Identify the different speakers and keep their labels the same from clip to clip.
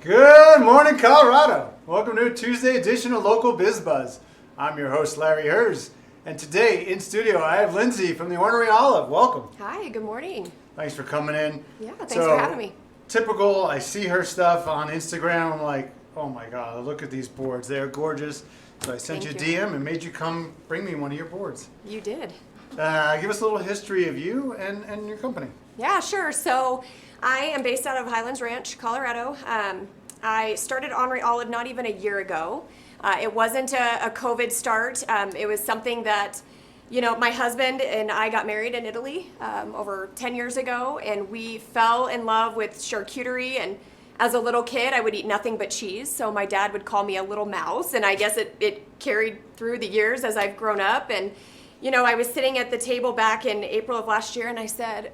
Speaker 1: Good morning, Colorado. Welcome to a Tuesday edition of Local Biz Buzz. I'm your host, Larry Hers, and today in studio I have Lindsay from the Ornery Olive. Welcome.
Speaker 2: Hi, good morning.
Speaker 1: Thanks for coming in.
Speaker 2: Yeah, thanks for having me.
Speaker 1: Typical, I see her stuff on Instagram. I'm like, oh my God, look at these boards. They're gorgeous. So I sent you a DM and made you come bring me one of your boards.
Speaker 2: You did.
Speaker 1: Give us a little history of you and your company.
Speaker 2: Yeah, sure. So I am based out of Highlands Ranch, Colorado. I started Ornery Olive not even a year ago. It wasn't a COVID start. It was something that, my husband and I got married in Italy over 10 years ago, and we fell in love with charcuterie. And as a little kid, I would eat nothing but cheese, so my dad would call me a little mouse, and I guess it carried through the years as I've grown up. And I was sitting at the table back in April of last year, and I said,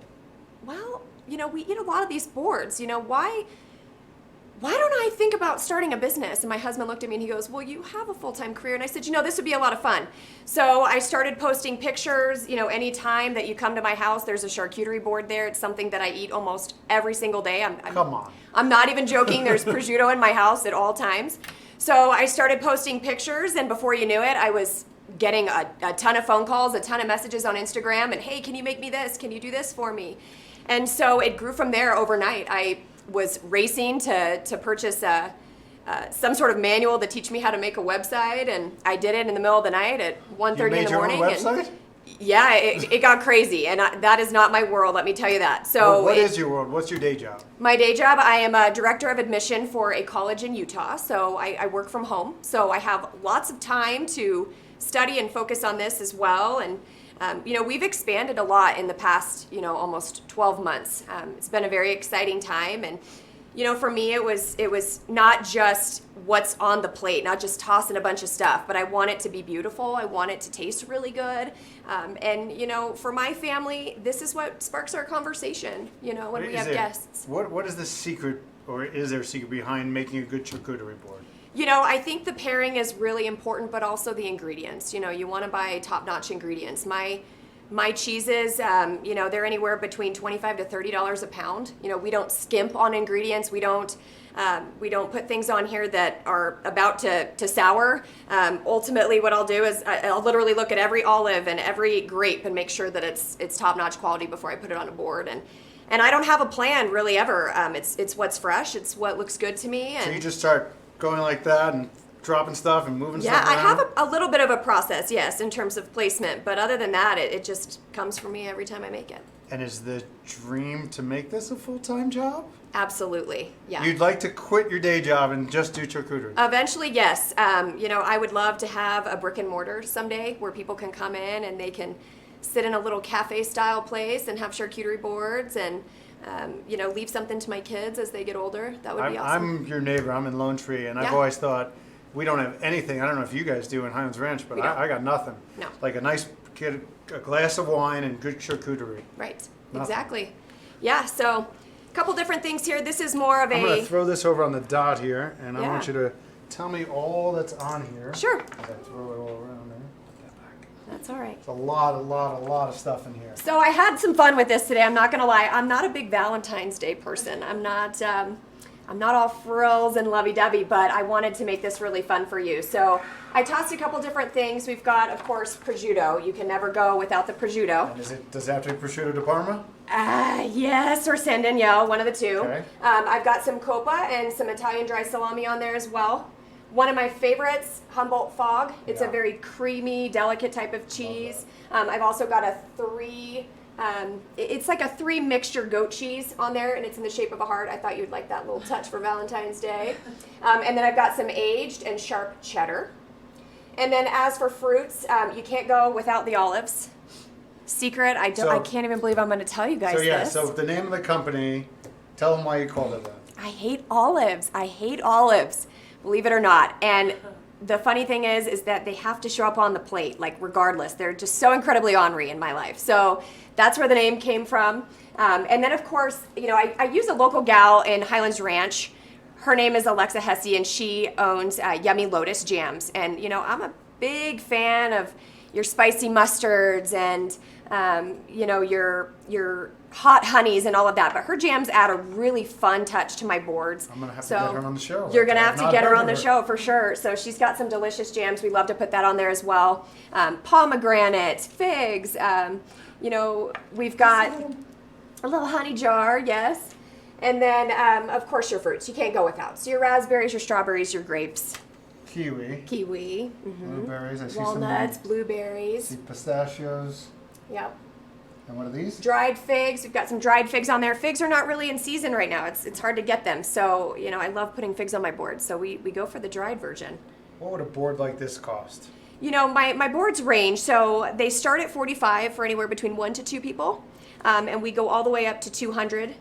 Speaker 2: well, we eat a lot of these boards. Why don't I think about starting a business? And my husband looked at me and he goes, well, you have a full-time career. And I said, this would be a lot of fun. So I started posting pictures. Any time that you come to my house, there's a charcuterie board there. It's something that I eat almost every single day.
Speaker 1: Come on.
Speaker 2: I'm not even joking. There's prosciutto in my house at all times. So I started posting pictures, and before you knew it, I was getting a ton of phone calls, a ton of messages on Instagram, and hey, can you make me this? Can you do this for me? And so it grew from there overnight. I was racing to purchase some sort of manual to teach me how to make a website, and I did it in the middle of the night at 1:30 in the morning.
Speaker 1: You made your own website?
Speaker 2: Yeah, it got crazy, and that is not my world, let me tell you that. So
Speaker 1: what is your world? What's your day job?
Speaker 2: My day job, I am a director of admission for a college in Utah, so I work from home. So I have lots of time to study and focus on this as well. And we've expanded a lot in the past, almost 12 months. It's been a very exciting time, and for me, it was not just what's on the plate, not just tossing a bunch of stuff, but I want it to be beautiful. I want it to taste really good. And for my family, this is what sparks our conversation, when we have guests.
Speaker 1: What is the secret, or is there a secret behind making a good charcuterie board?
Speaker 2: I think the pairing is really important, but also the ingredients. You want to buy top-notch ingredients. My cheeses, they're anywhere between $25 to $30 a pound. We don't skimp on ingredients. We don't put things on here that are about to sour. Ultimately, what I'll do is I'll literally look at every olive and every grape and make sure that it's top-notch quality before I put it on a board. And I don't have a plan really ever. It's what's fresh. It's what looks good to me. And
Speaker 1: so you just start going like that and dropping stuff and moving stuff around?
Speaker 2: Yeah, I have a little bit of a process, yes, in terms of placement. But other than that, it just comes from me every time I make it.
Speaker 1: And is the dream to make this a full-time job?
Speaker 2: Absolutely, yeah.
Speaker 1: You'd like to quit your day job and just do charcuterie?
Speaker 2: Eventually, yes. I would love to have a brick and mortar someday where people can come in and they can sit in a little cafe-style place and have charcuterie boards and leave something to my kids as they get older. That would be awesome.
Speaker 1: I'm your neighbor. I'm in Lone Tree, and I've always thought we don't have anything. I don't know if you guys do in Highlands Ranch, but I got nothing.
Speaker 2: No.
Speaker 1: Like get a glass of wine and good charcuterie.
Speaker 2: Right. Nothing. Exactly. Yeah. So, a couple different things here. This is more of
Speaker 1: I'm going to throw this over on the dot here, and I want you to tell me all that's on here.
Speaker 2: Sure.
Speaker 1: As I throw it all around there.
Speaker 2: That's all right.
Speaker 1: It's a lot of stuff in here.
Speaker 2: So I had some fun with this today. I'm not going to lie. I'm not a big Valentine's Day person. I'm not all frills and lovey-dovey, but I wanted to make this really fun for you. So I tossed a couple different things. We've got, of course, prosciutto. You can never go without the prosciutto.
Speaker 1: And does it have to be prosciutto di Parma?
Speaker 2: Yes, or San Daniele, one of the two.
Speaker 1: Okay.
Speaker 2: I've got some coppa and some Italian dry salami on there as well. One of my favorites, Humboldt Fog. It's a very creamy, delicate type of cheese. I've also got it's like a 3 mixture goat cheese on there, and it's in the shape of a heart. I thought you'd like that little touch for Valentine's Day. And then I've got some aged and sharp cheddar. And then as for fruits, you can't go without the olives. Secret, I can't even believe I'm going to tell you guys this.
Speaker 1: So the name of the company, tell them why you called it that.
Speaker 2: I hate olives. Believe it or not. And the funny thing is that they have to show up on the plate, like regardless. They're just so incredibly ornery in my life. So that's where the name came from. And then of course, I use a local gal in Highlands Ranch. Her name is Alexa Hesse, and she owns Yummy Lotus jams. And I'm a big fan of your spicy mustards and your hot honeys and all of that, but her jams add a really fun touch to my boards.
Speaker 1: I'm gonna have to get her on the show.
Speaker 2: You're gonna have
Speaker 1: I've
Speaker 2: to
Speaker 1: not
Speaker 2: get her
Speaker 1: heard
Speaker 2: on
Speaker 1: of
Speaker 2: the
Speaker 1: her.
Speaker 2: show for sure. So she's got some delicious jams. We love to put that on there as well. Pomegranates, figs. We've got a little honey jar, yes. And then, of course, your fruits. You can't go without. So your raspberries, your strawberries, your grapes.
Speaker 1: Kiwi. Blueberries. I see
Speaker 2: Walnuts,
Speaker 1: some.
Speaker 2: blueberries.
Speaker 1: See pistachios.
Speaker 2: Yep.
Speaker 1: And what are these?
Speaker 2: Dried figs. We've got some dried figs on there. Figs are not really in season right now. It's hard to get them. So, I love putting figs on my board. So we go for the dried version.
Speaker 1: What would a board like this cost?
Speaker 2: My boards range. So they start at 45 for anywhere between 1 to 2 people. And we go all the way up to 200,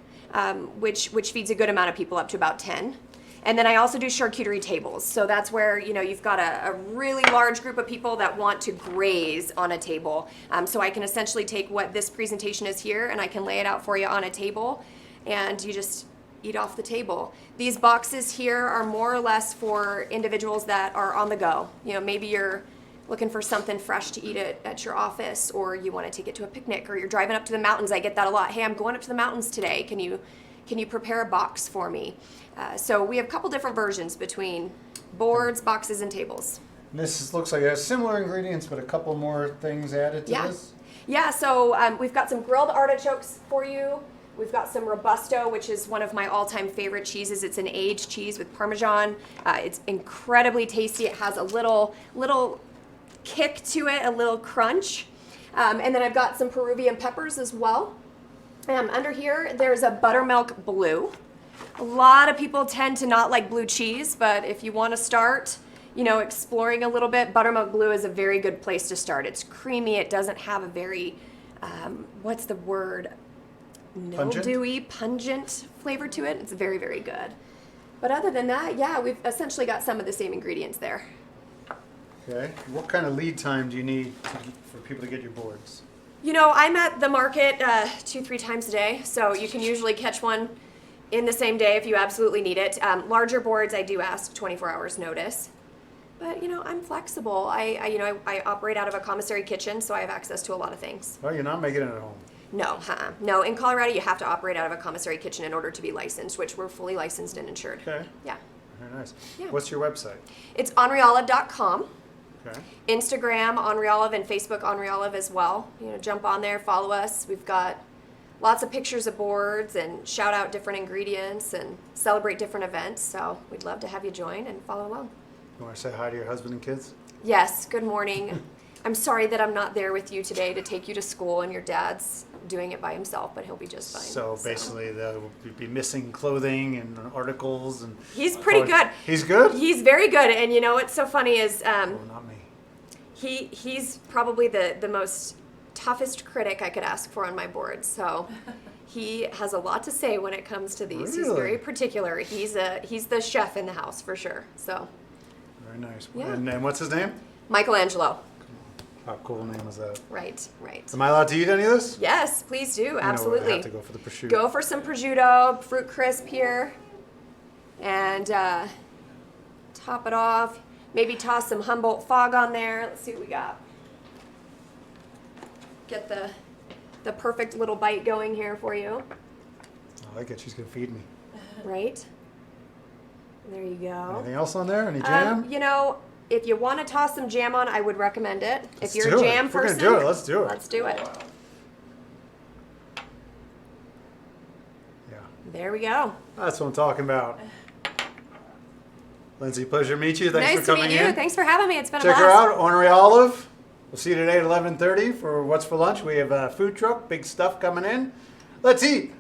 Speaker 2: which feeds a good amount of people, up to about 10. And then I also do charcuterie tables. So that's where, you've got a really large group of people that want to graze on a table. So I can essentially take what this presentation is here and I can lay it out for you on a table and you just eat off the table. These boxes here are more or less for individuals that are on the go. Maybe you're looking for something fresh to eat at your office, or you want to take it to a picnic, or you're driving up to the mountains. I get that a lot. Hey, I'm going up to the mountains today. Can you prepare a box for me? So we have a couple different versions between boards, boxes, and tables.
Speaker 1: And this looks like it has similar ingredients, but a couple more things added to this.
Speaker 2: Yeah, so we've got some grilled artichokes for you. We've got some Robusto, which is one of my all-time favorite cheeses. It's an aged cheese with Parmesan. It's incredibly tasty. It has a little kick to it, a little crunch. And then I've got some Peruvian peppers as well. Under here, there's a buttermilk blue. A lot of people tend to not like blue cheese, but if you want to start, exploring a little bit, buttermilk blue is a very good place to start. It's creamy. It doesn't have a very, what's the word? Mildewy, pungent flavor to it. It's very, very good. But other than that, yeah, we've essentially got some of the same ingredients there.
Speaker 1: Okay. What kind of lead time do you need for people to get your boards?
Speaker 2: I'm at the market 2-3 times a day, so you can usually catch one in the same day if you absolutely need it. Larger boards, I do ask 24 hours notice. But, I'm flexible. I operate out of a commissary kitchen, so I have access to a lot of things.
Speaker 1: Well, you're not making it at home.
Speaker 2: No, no. In Colorado, you have to operate out of a commissary kitchen in order to be licensed, which we're fully licensed and insured.
Speaker 1: Okay.
Speaker 2: Yeah.
Speaker 1: Very nice.
Speaker 2: Yeah.
Speaker 1: What's your website?
Speaker 2: It's orneryolive.com.
Speaker 1: Okay.
Speaker 2: Instagram, Orneryolive, and Facebook, Orneryolive as well. Jump on there, follow us. We've got lots of pictures of boards and shout out different ingredients and celebrate different events. So we'd love to have you join and follow along.
Speaker 1: You want to say hi to your husband and kids?
Speaker 2: Yes, good morning. I'm sorry that I'm not there with you today to take you to school, and your dad's doing it by himself, but he'll be just fine.
Speaker 1: So basically, they'll be missing clothing and articles, and
Speaker 2: he's pretty good.
Speaker 1: He's good.
Speaker 2: He's very good, and what's so funny is
Speaker 1: Oh, not me.
Speaker 2: he's probably the most toughest critic I could ask for on my board. So he has a lot to say when it comes to these. He's
Speaker 1: Really?
Speaker 2: very particular. He's the chef in the house for sure. So
Speaker 1: Very nice.
Speaker 2: Yeah.
Speaker 1: And what's his name?
Speaker 2: Michelangelo.
Speaker 1: How cool name is that?
Speaker 2: Right.
Speaker 1: Am I allowed to eat any of this?
Speaker 2: Yes, please do.
Speaker 1: I
Speaker 2: Absolutely.
Speaker 1: have to go for the prosciutto.
Speaker 2: Go for some prosciutto, fruit crisp here, and top it off. Maybe toss some Humboldt fog on there. Let's see what we got. Get the perfect little bite going here for you.
Speaker 1: I like it. She's gonna feed me.
Speaker 2: Right. There you go.
Speaker 1: Anything else on there? Any jam?
Speaker 2: If you want to toss some jam on, I would recommend it.
Speaker 1: Let's
Speaker 2: If you're
Speaker 1: do
Speaker 2: a
Speaker 1: it.
Speaker 2: jam
Speaker 1: If we're
Speaker 2: person,
Speaker 1: gonna do it. Let's do it.
Speaker 2: Let's do it.
Speaker 1: Yeah.
Speaker 2: There we go.
Speaker 1: That's what I'm talking about. Lindsay, pleasure to meet you. Thanks
Speaker 2: Nice
Speaker 1: for
Speaker 2: to
Speaker 1: coming
Speaker 2: meet you.
Speaker 1: in.
Speaker 2: Thanks for having me. It's been a
Speaker 1: Check
Speaker 2: blast.
Speaker 1: her out, Ornery Olive. We'll see you today at 11:30 for What's for Lunch. We have a food truck, big stuff coming in. Let's eat.